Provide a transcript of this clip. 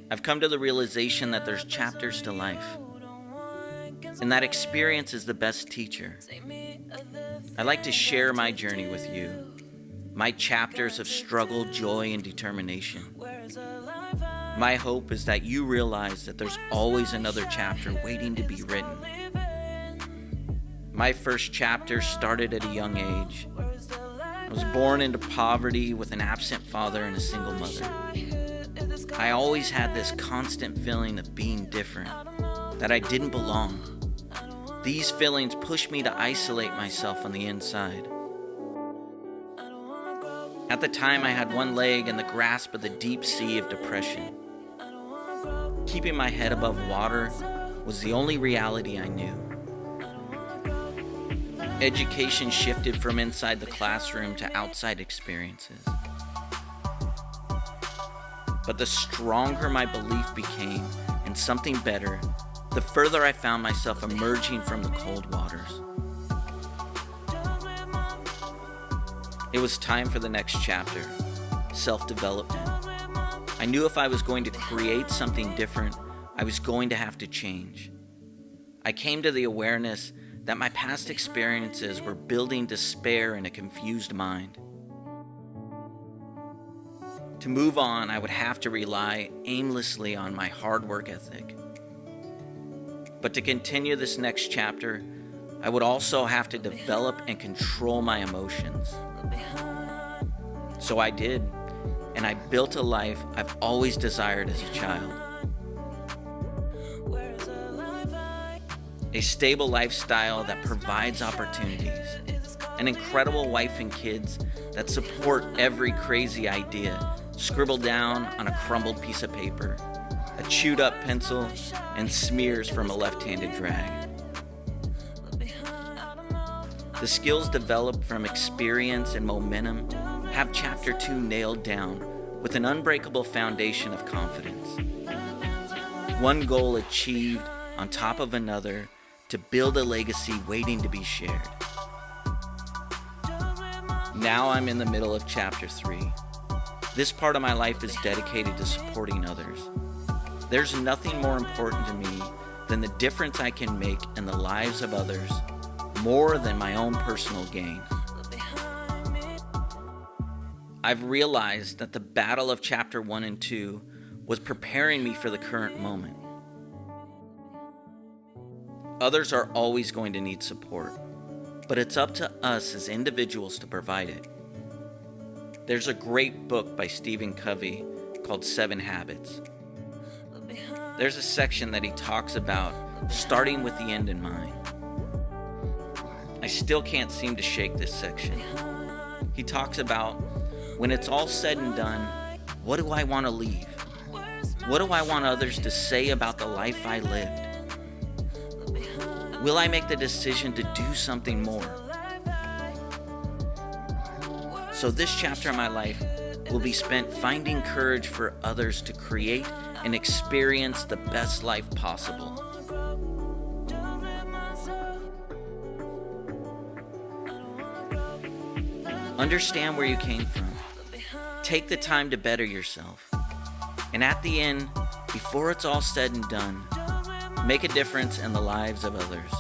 I've come to the realization that there's chapters to life, and that experience is the best teacher. I'd like to share my journey with you, my chapters of struggle, joy, and determination. My hope is that you realize that there's always another chapter waiting to be written. My first chapter started at a young age. I was born into poverty with an absent father and a single mother. I always had this constant feeling of being different, that I didn't belong. These feelings pushed me to isolate myself on the inside. At the time, I had one leg in the grasp of the deep sea of depression. Keeping my head above water was the only reality I knew. Education shifted from inside the classroom to outside experiences. But the stronger my belief became in something better, the further I found myself emerging from the cold waters. It was time for the next chapter, self-development. I knew if I was going to create something different, I was going to have to change. I came to the awareness that my past experiences were building despair in a confused mind. To move on, I would have to rely aimlessly on my hard work ethic. But to continue this next chapter, I would also have to develop and control my emotions. So I did, and I built a life I've always desired as a child. A stable lifestyle that provides opportunities, an incredible wife and kids that support every crazy idea scribbled down on a crumbled piece of paper, a chewed up pencil, and smears from a left-handed drag. The skills developed from experience and momentum have Chapter 2 nailed down with an unbreakable foundation of confidence. One goal achieved on top of another to build a legacy waiting to be shared. Now I'm in the middle of Chapter 3. This part of my life is dedicated to supporting others. There's nothing more important to me than the difference I can make in the lives of others, more than my own personal gain. I've realized that the battle of Chapter 1 and 2 was preparing me for the current moment. Others are always going to need support, but it's up to us as individuals to provide it. There's a great book by Stephen Covey called 7 Habits. There's a section that he talks about starting with the end in mind. I still can't seem to shake this section. He talks about, when it's all said and done, what do I want to leave? What do I want others to say about the life I lived? Will I make the decision to do something more? So this chapter of my life will be spent finding courage for others to create and experience the best life possible. Understand where you came from. Take the time to better yourself. And at the end, before it's all said and done, make a difference in the lives of others.